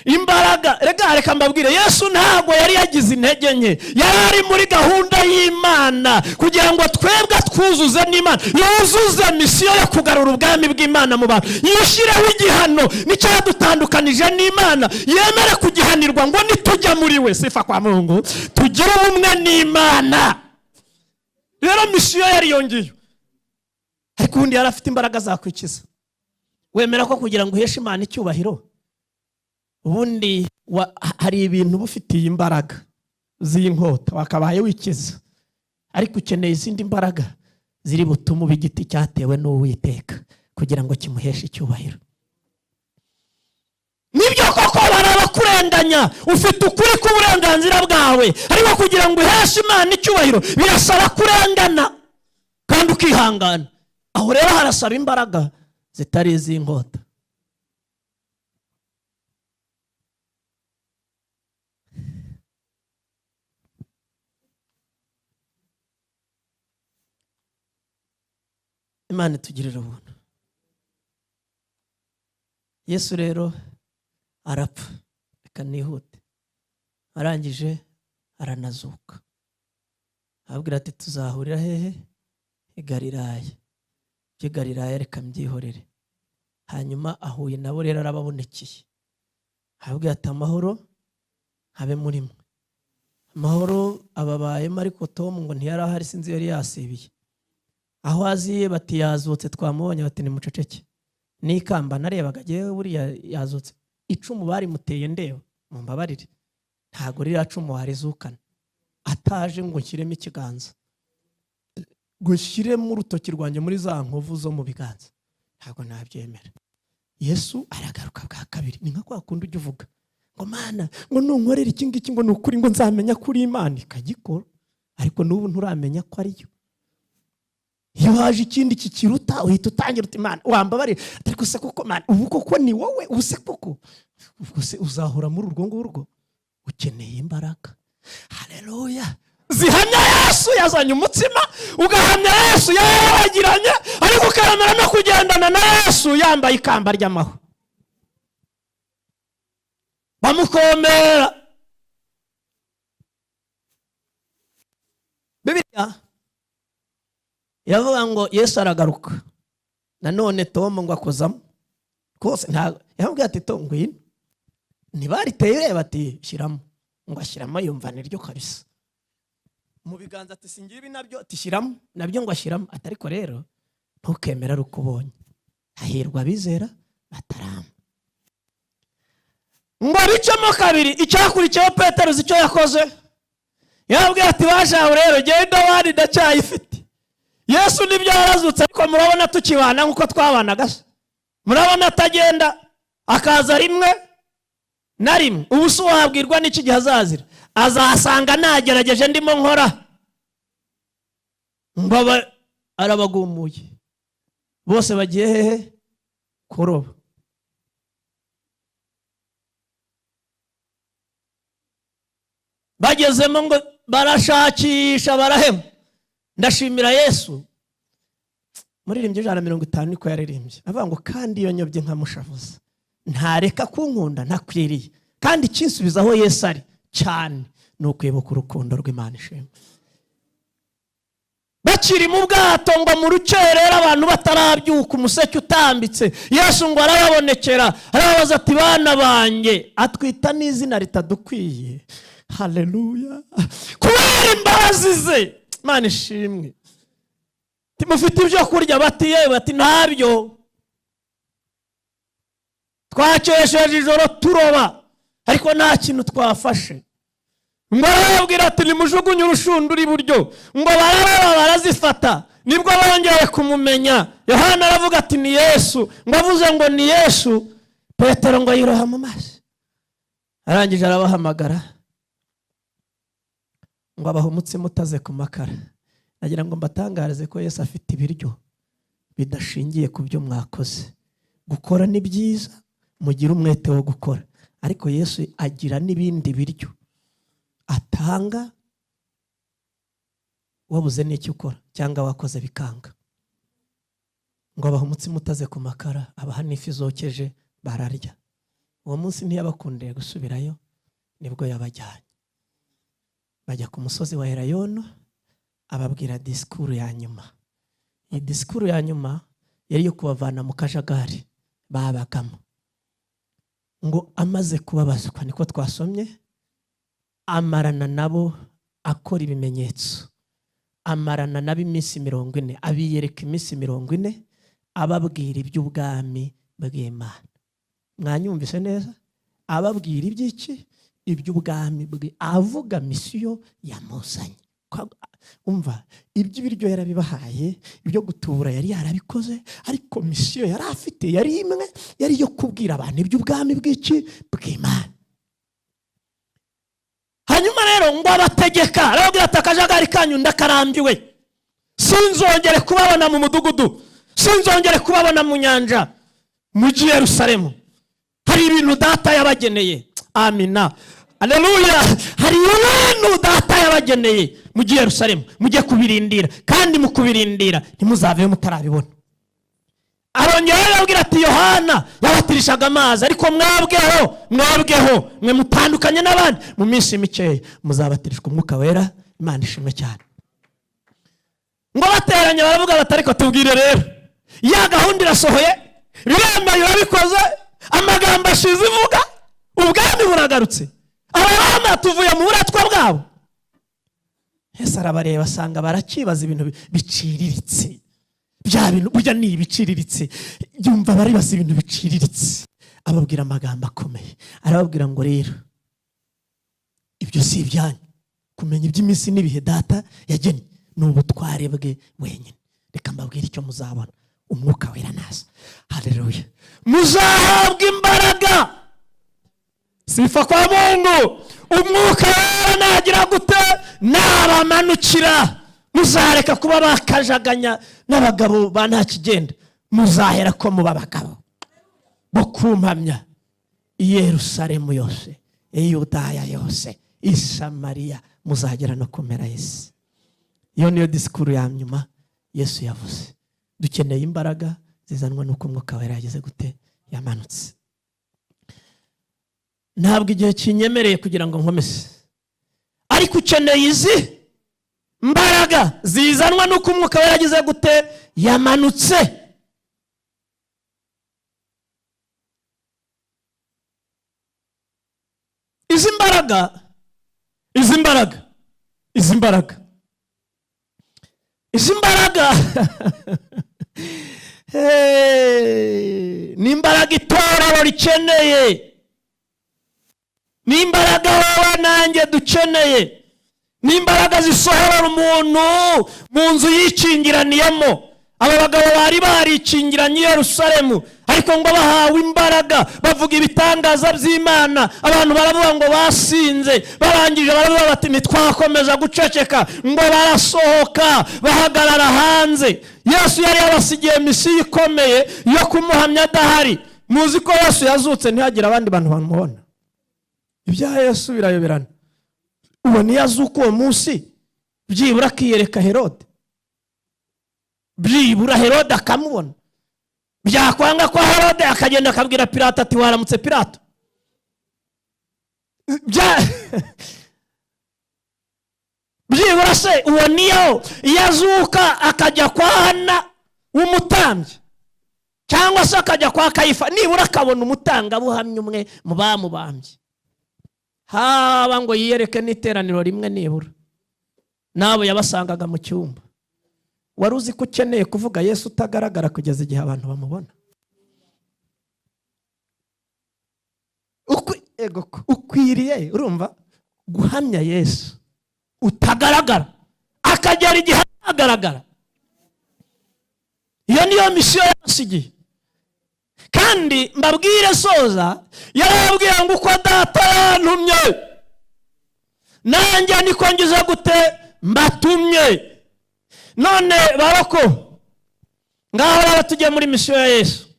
Imbaraga, reka mbabwire, Yesu ntabwo yari yagize intege nke, yari ari muri gahunda y'Imana kugira ngo twebwe twuzuze n'Imana, yuzuze misiyo yo kugarura ubwami bw'Imana mu bantu, yishyireho igihano n'icyadutandukanije n'Imana, yemere kugihanirwa ngo nitujya muri we, sifa kwa Mungu, tugire ubumwe n'Imana. Rero misiyo yari yongiye, ariko ubundi yari afite imbaraga zakwikiza. Wemera ko kugira ngo uheshe Imana icyubahiro, ubundi hari ibintu bufitiye imbaraga z'inkota wakabaye wikiza, ariko ukeneye izindi mbaraga ziri butume uba igiti cyatewe n'Uwiteka kugira ngo kimuheshe icyubahiro. Nibyo koko barabakurenganya, ufite ukuri k'uburenganzira bwawe, ariko kugira ngo uheshe Imana icyubahiro birasaba kurengana kandi ukihangana. Aho rero harasaba imbaraga zitari iz'inkota. Imana tugirira ubuntu. Yesu rero arapfa, reka nihute, arangije aranazuka, ababwira ati tuzahurira hehe? I Galilaya. By'i Galilaya reka mbyihorere. Hanyuma ahuye nabo rero arababonekeye, ababwira ati amahoro habe muri mwe. Amahoro ababayemo, ariko Tom ngo ntiyari ahari, sinzi yari yasibiye. Aho aziye bati yazutse, twamubonye, bati ni muceceke. N'ikamba narebaga agiye buriya yazutse. Icumu bari muteye ndeba, mumbabarire, ntago rira cumu warizukana, ataje ngo nshyiremo ikiganza, ngo nshyiremo urutoki rwanjye muri za nkovu zo mu biganza, ntago nabyemera. Yesu aragaruka bwa kabiri, ni nka kwa kundi ujya uvuga ngo Mana, ngo nunkorera iki ngiki ngo nukuri ngo nzamenya kuri Imana, ikagikora, ariko n'ubu nturamenya ko ari yo. Iyo haje ikindi kikiruta uhita utangira uti Imana wambabarire, ariko se koko Mana ubu koko ni wowe, ubuse koko ubuse uzahora muri urwo ngurwo, ukeneye imbaraga. Haleluya! Zihamya Yesu yazanye umutsima, ugahamya Yesu yarabagiranye, ariko ukaramera no kugendana na Yesu yambaye ikamba ry'amahwa, bamukomera. Bibiliya iravuga ngo Yesu aragaruka nanone, Tom ngo akozamo kose, nta yamubwiye ati Tom ngwino, ntibariteye ureba ati shyiramo, ngo ashyiramo yumva niryo kabisa mu biganza, ati singibi nabyo, ati shyiramo nabyo, ngo ashyiramo, ati ariko rero ntukemera ari uko ubonye, hahirwa abizera batarama. Ngo abicamo kabiri, icyakurikiyeho Petero icyo yakoze, yababwiye ati bashaho rero genda wari ndacyayifite. Yesu nibyo yarazutse, ariko murabona tukibana nkuko twabanaga, murabona atagenda, akaza rimwe na rimwe. Ubu se wabwirwa n'iki gihe azazira? Azasanga nagerageje ndimo nkora ngo arabagumuye. Bose bagiye hehe? Kuroba. Bagezemo ngo barashakisha barahema. Ndashimira Yesu, muririmbye 150 niko yaririmbye, avuga ngo kandi iyo nyobye nkamushavuza ntareka kunkunda ntakwiriye, kandi kinsubizaho Yesu ari cyane nukwibuka urukundo rw'Imana ishimwe. Bakiri mu bwato ngo mu rukerera abantu batarabyuka, umuseke utambitse, Yesu ngo arababonekera arababaza ati bana banjye, atwita n'izina ritadukwiye. Haleluya, kubera imbabazi ze Imana ishimwe. Timufite ibyo kurya? Bati yewe. Bati ntabyo, twakesheje ijoro turoba ariko nta kintu twafashe. Ngo arababwira ati nimujugunye urushundura iburyo. Ngo bararaba barazifata, nibwo bongeye kumumenya. Yohana aravuga ati ni Yesu. Ngo avuze ngo ni Yesu, Petero ngo yiroha mu mazi. Arangije arabahamagara ngo abaha umutsima utaze ku makara. Nagira ngo mbatangarize ko Yesu afite ibiryo bidashingiye ku byo mwakoze. Gukora ni byiza, mugira umwete wo gukora, ariko Yesu agira n'ibindi biryo atanga wabuze n'icyo ukora cyangwa wakoze bikanga. Ngo abaha umutsima utaze ku makara, abaha n'ifi zokeje bararya. Uwo munsi ntiyabakundiye gusubirayo, nibwo yabajyanye. Bajya ku musozi wa Elayono, ababwira disikuru ya nyuma. Iyi disikuru ya nyuma yari yo kubavana mu kajagari babagamo. Ngo amaze kubabazwa, niko twasomye, amarana nabo akora ibimenyetso. Amarana nabo iminsi 40, abiyereka iminsi 40, ababwira iby'ubwami bw'Imana. Mwanyumvise neza? Ababwira iby'iki? Iby'ubwami bwe, avuga misiyo yamuzanye. Umva, iby'ibiryo yarabibahaye, ibyo gutura yari yarabikoze, ariko misiyo yari afite yari imwe, yari yo kubwira abantu iby'ubwami bw'iki? Bw'Imana. Hanyuma rero ngo abategeka arababwira ati akajagari kanyu ndakarambiwe, sinzongere kubabona mu mudugudu, sinzongere kubabona mu nyanja, mujye Yerusalemu, hari ibintu data yabageneye. Amina, haleluya. Hari ibintu data yabageneye, mujye Yerusalemu, mujye kubirindira, kandi mu kubirindira ntimuzave mutarabibona. Arongera arabwira ati Yohana yabatirishaga amazi, ariko mwabweho mwe mutandukanye n'abandi, mu minsi mikeya muzabatirishwa umwuka wera. Imana ishimwe cyane. Ngo bateranye baravuga bati ariko tubwire rero, ya gahunda irasohoye, biremeye urabikoze, amagambo ashize ivuga, ubwami buragarutse, abana tuvuye mu buratwa bwabo. Yesu arabareba asanga barakibaza ibintu biciriritse. Bya bintu burya ni ibiciriritse, yumva baribaza ibintu biciriritse. Ababwira amagambo akomeye, arababwira ngo rero ibyo si ibyanyu, kumenya iby'iminsi n'ibihe data yagennye ni ubutware bwe wenyine. Reka mbabwire icyo muzabona, umwuka wera naza. Haleluya. Muzahabwa imbaraga. Sifa kwa Mungu. Umwuka wera nagira gute? Nabamanukira. Muzareka kuba bakajaganya n'abagabo ba nta kigenda, muzahera ko muba abagabo bo kumpamya i Yerusalemu yose, i Yudaya yose, i Samariya, muzagera no kumera Yesu. Iyo niyo disikuru ya nyuma Yesu yavuze. Dukeneye imbaraga zizanwa nuko umwuka wera yageze gute? Yamanutse. Ntabwo igihe kinyemereye kugira ngo nkomeze, ariko ukeneye izi mbaraga zizanwa nuko umwuka wera yageze gute? Yamanutse. Izi mbaraga ni imbaraga itorero rikeneye, ni imbaraga wowe nanjye dukeneye, ni imbaraga zisohora umuntu mu nzu yikingiraniyemo. Aba bagabo bari barikingiranye i Yerusalemu, ariko ngo bahawe imbaraga bavuga ibitangaza by'Imana. Abantu baravuga ngo basinze, barangije baravuga bati ntitwakomeza guceceka, ngo barasohoka bahagarara hanze. Yesu yari yabasigiye misiyo ikomeye yo kumuhamya adahari. Muzi ko Yesu yazutse ntihagira abandi bantu bamubona. Ibya Yesu birayoberana. Uwo niyazuka uwo munsi byibura akiyereka Herode, byibura Herode akamubona. Byakwanga kwa Herode akagenda akabwira Pilato ati waramutse Pilato. Byibura se uwo niyo yazuka akajya kwa Hana umutambyi, cyangwa se akajya kwa Kayifa, nibura akabona umutanga buhamya umwe mu bamubambye. Haba ngo yiyereke n'iteraniro rimwe nibura, nabo yabasangaga mu cyumba. Wari uzi ko ukeneye kuvuga Yesu utagaragara kugeza igihe abantu bamubona? Ukwiriye urumva guhamya Yesu utagaragara akagera igihe agaragara. Iyo niyo misiyo yasigiye. Kandi mbabwire soza, yarabwiye ngo uko data yantumye nanjye niko ngize gute mbatumye. None barako ngaho rero tujye muri misiyo ya Yesu.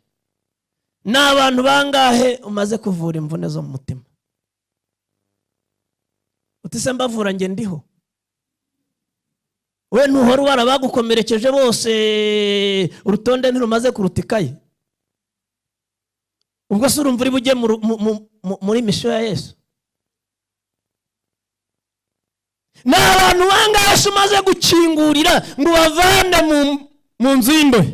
N'abantu bangahe umaze kuvura imvune zo mu mutima? Utise mbavura nge ndiho. We ntuhora warabagukomerekeje bose urutonde ntirumaze kurutikaye. Ubwo se urumva uri bujye muri misiyo ya Yesu? N'abantu bangahe umaze gukingurira ngo bavane mu nzu y'imbohe?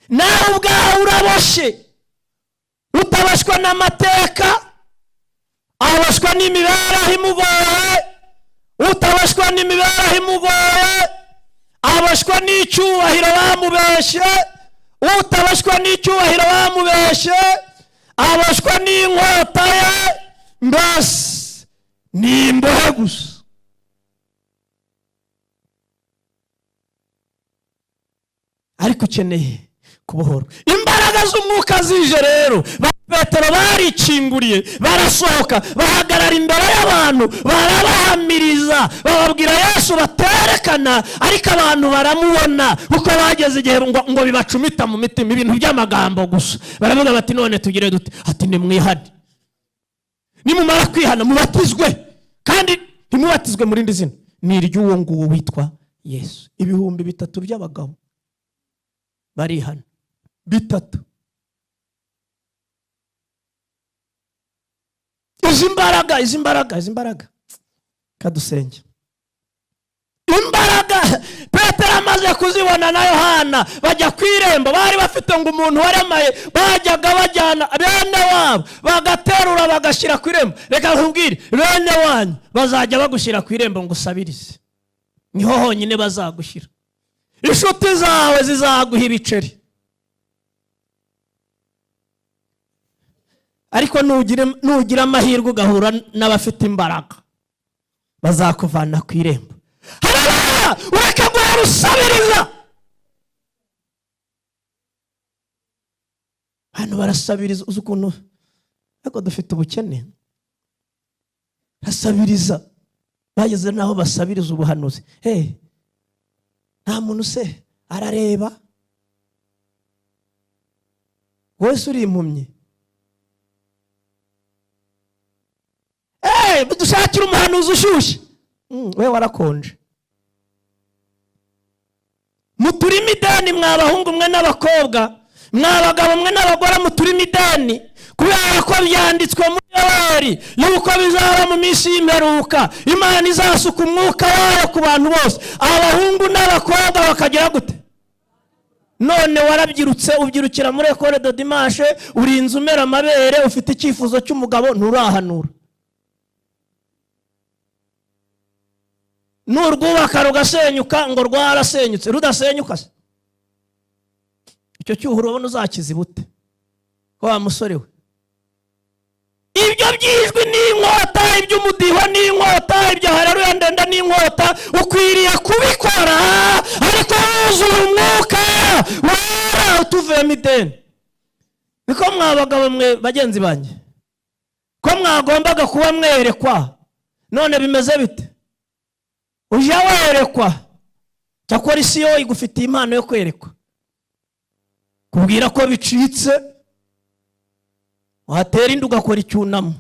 Nawe ubwawe uraboshe, utabashwa n'amateka, abashwa n'imibereho imugoye, utabashwa n'imibereho imugoye, abashwa n'icyubahiro bamubeshye, utabashwa n'icyubahiro bamubeshye, abashwa n'inkota ye, mbese ni imbohe gusa. Ariko ukeneye kubohorwa. Imbaraga z'umwuka zije rero. Petero barikinguriye, barasohoka, bahagarara imbere y'abantu, barabahamiriza, bababwira Yesu baterekana, ariko abantu baramubona. Uko bageze igihe ngo bibacumita mu mitima ibintu by'amagambo gusa. Baravuga bati none tugire dute? Ati nimwihane. Nimumara kwihana mubatizwe, kandi ntimubatizwe muri ndi zina, ni iry'uwo nguwo witwa Yesu. 3,000 by'abagabo barihana 3. Izi mbaraga kadusenge. Imbaraga Petero amaze kuzibona na Yohana bajya kwirembo, bari bafite ngo umuntu waremaye, bajyaga bajyana bene wabo bagaterura bagashyira kwirembo. Reka nkubwire, bene wanyu bazajya bagushyira kwirembo ngo usabirize, niho honyine bazagushyira. Inshuti zawe zizaguha ibiceri, ariko nugira amahirwe ugahura n'abafite imbaraga bazakuvana ku irembo. Ureke guhora usabiriza. Hano barasabiriza, uzi ukuntu ariko dufite ubukene. Basabiriza, bageze naho basabiriza ubuhanuzi. Nta muntu se arareba? Wowe uri impumyi? Dushakira umuhanuzi ushyushye. We warakonje. Muturime ideni mw'abahungu mwe n'abakobwa, mw'abagabo mwe n'abagore, muturime ideni, kubera ko byanditswe muri Yoweri yuko bizaba mu minsi y'imperuka Imana izasuka umwuka wayo ku bantu bose, abahungu n'abakobwa bakagira gute? None warabyirutse, ubyirukira muri Ecole de Dimanche, urinze umera amabere, ufite icyifuzo cy'umugabo, nturahanura. Nurwubaka rugasenyuka ngo rwarasenyutse, rudasenyuka se icyo cyuhuro ubona uzakiza bute ko wa musore we? Ibyo byijwi n'inkota, iby'umudiho n'inkota, ibyo haleluya ndenda n'inkota, ukwiriye kubikora ariko wuzuye umwuka wera utuvuyemo ideni. niko mwabagabo mwe bagenzi banjye, ko mwagombaga kuba mwerekwa, none bimeze bite? Ujya werekwa, cyakora isi yo igufitiye impano yo kwerekwa, kubwira ko bicitse, watera inda ugakora icyunamo,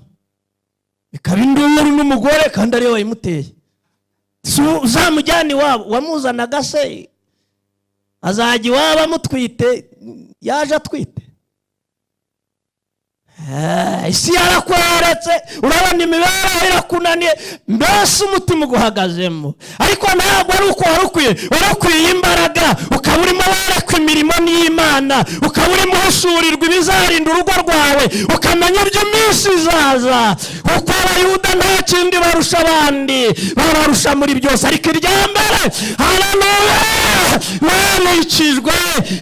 bikaba induru n'umugore kandi ariyo wayimuteye. Uzamujyana iwabo, wamuzanaga se azajya iwabo amutwite, yaje atwite? Isi yarakweretse, urabona imibereho irakunaniye, mbese umutima uguhagazemo. Ariko ntabwo ari uko warukwiye imbaraga, ukaba urimo werekwa imirimo n'Imana, ukaba urimo uhishurirwa ibizarinda urugo rwawe, ukamenya iby'iminsi izaza. Kuko Abayuda nta kindi barusha abandi, bararusha muri byose, ariko irya mbere, haleluya, banicijwe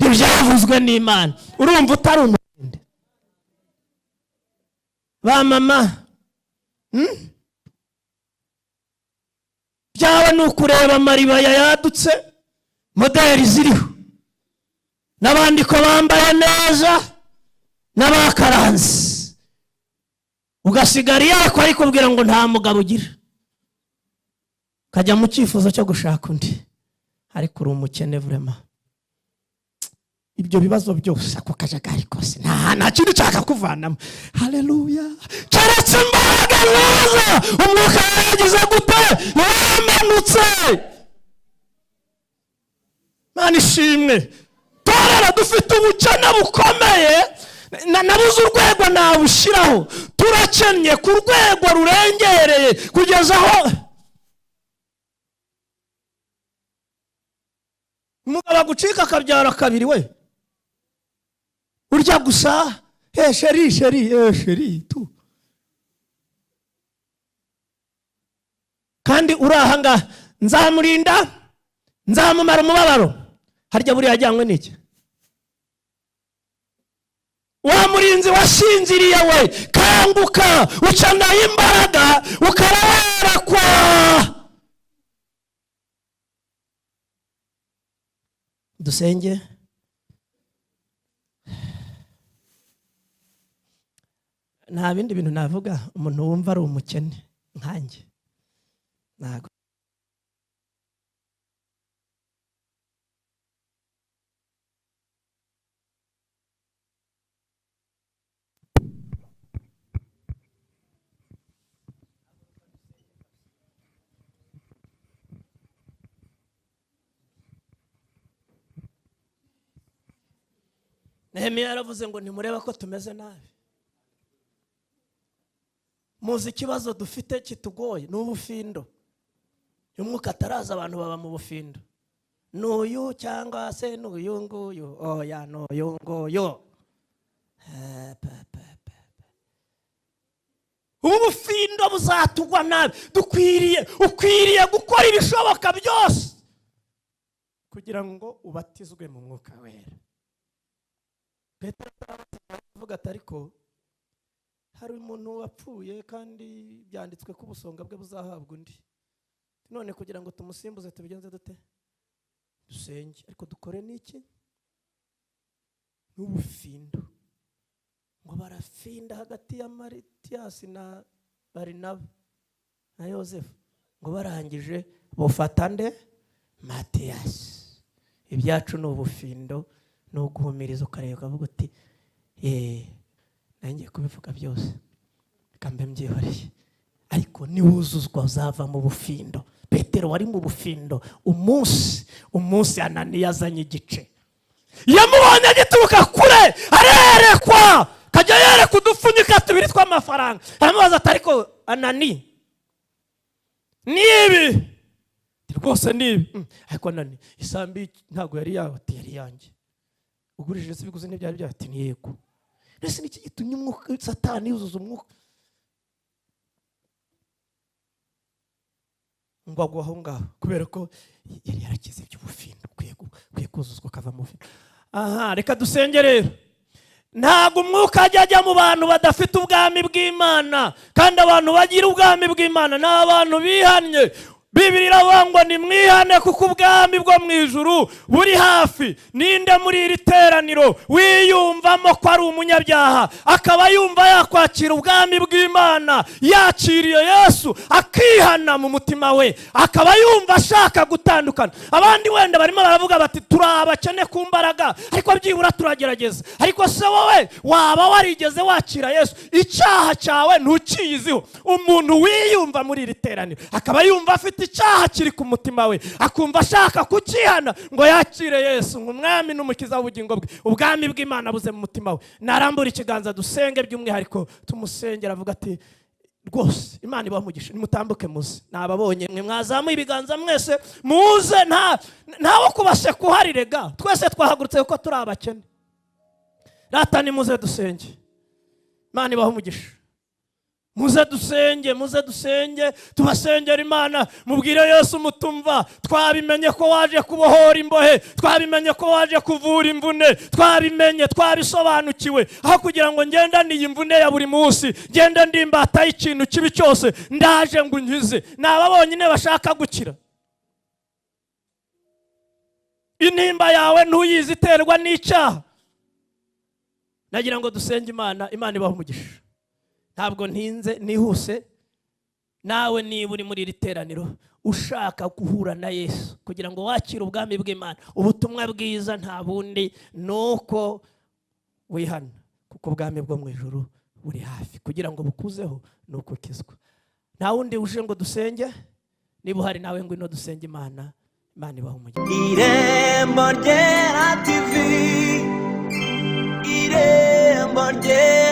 ibyavuzwe n'Imana. Urumva utari umurinde ba mama, byawe ni ukureba amaribaya yadutse, modeli ziriho, n'abandi ko bambaye neza, n'abakaranze, ugasigara iyako ariko ubwira ngo nta mugabo ugira, ukajya mu cyifuzo cyo gushaka undi, ariko uri umukene vraiment. Ibyo bibazo byose, ako kajagari kose, nta kintu cyaka kuvanamo. Haleluya, keretse imbaraga neza umwuka yagize gute, yamanutse. Mana ishimwe, torera dufite ubukene bukomeye, nabuze urwego nabushiraho, turakennye ku rwego rurengereye kugeza aho umugabo agucika akabyara kabiri we, urya gusa sheri tu, kandi urahanga nzamurinda, nzamumara umubabaro. Harya buri yajyanywe n'iki? Wa murinzi washinziriye we, kanguka ucanaye imbaraga, ukarawerekwa. Dusenge. Nta bindi bintu navuga, umuntu wumva ari umukene nkanjye ntago. Nehemiya yaravuze ngo ntimureba ko tumeze nabi. Muzi ikibazo dufite kitugoye, ni ubufindo. Umwuka ataraza abantu baba mu bufindo. N'uyu cyangwa se n'uyu nguyu, oya n'uyu nguyu. Ubufindo buzatugwa nabi. Ukwiriye gukora ibishoboka byose kugira ngo ubatizwe mu mwuka wera. Petero aravuga ati ariko hari umuntu wapfuye kandi byanditswe ko ubusonga bwe buzahabwa undi. None kugira ngo tumusimbuze tubigenze dute? Dusenge. Ariko dukore n'iki? N'ubufindo. Ngo barafinda hagati ya Matiyasi na Barinaba na Yosefu, ngo barangije bufata nde? Matiyasi. Ibyacu ni ubufindo, ni uguhumiriza ukareba ukavuga uti nanjye kubivuga byose kambe mbyihoreye, ariko niwuzuzwa uzava mu bufindo. Petero wari mu bufindo umunsi Ananiya yazanye igice, yamubonye agituruka kure arerekwa, kajya yereka udupfunyika tubiri tw'amafaranga. Aramubaza ati ariko Anani nibi rwose nibi? Ariko Anani isambi ntago yari yawe? Ati yari yanjye. Ugurishije se biguze n'ibyari byawe? Ati ni yego. Ese niki gitumye umwuka Satani yuzuza umwuka ngo agwa aho ngaho? Kubera ko yari yarakize iby'ubufindo, kwiye kuzuzwa akava mu bufindo. Reka dusenge rero. Ntabwo umwuka ajya mu bantu badafite ubwami bw'Imana, kandi abantu bagira ubwami bw'Imana ni abantu bihannye, Bibiri iravuga ngo nimwihane kuko ubwami bwo mu ijuru buri hafi. Ninde muri iri teraniro wiyumvamo ko ari umunyabyaha akaba yumva yakwakira ubwami bw'Imana, yakiriye Yesu akihana mu mutima we, akaba yumva ashaka gutandukana? Abandi wenda barimo baravuga bati turabakene ku mbaraga ariko byibura turagerageza. Ariko se wowe waba warigeze wakira Yesu? Icyaha cyawe ntukiyiziho. Umuntu wiyumva muri iri teraniro akaba yumva afite icyaha kiri ku mutima we, akumva ashaka kukihana ngo yakire Yesu nk'umwami n'umukiza w'ubugingo bwe, ubwami bw'Imana buze mu mutima we, narambura ikiganza dusenge by'umwihariko tumusengera. Avuga ati rwose Imana ibamugisha, nimutambuke muze. Nababonye mwe mwazamuye ibiganza mwese, muze, ntawo kubaseka uhari. Rega twese twahagurutse kuko turi abakene. Rata nimuze dusenge, Imana ibamugisha. Muze dusenge, tubasengera Imana. Mubwire Yesu mutumva, twabimenye ko waje kubohora imbohe, twabimenye ko waje kuvura imvune, twabimenye, twabisobanukiwe. Aho kugira ngo ngenda niyi mvune ya buri munsi, ngenda ndimbata ikintu kibi cyose, ndaje ngo unkize. Naba bonyine bashaka gukira. Intimba yawe ntuyizi iterwa n'icyaha. Nagira ngo dusenge Imana, Imana ibahe umugisha. Ntabwo ntinze, nihuse. Nawe niba uri muri iri teraniro ushaka guhura na Yesu kugira ngo wakire ubwami bw'Imana, ubutumwa bwiza nta bundi nuko wihana kuko ubwami bwo mu ijuru buri hafi. Kugira ngo bukuzeho nuko ukizwa. Nta wundi uje ngo dusenge. Niba uhari nawe ngwino dusenge Imana. Imana ibahe umugisha. Irembo Ryera TV, Irembo Ryera.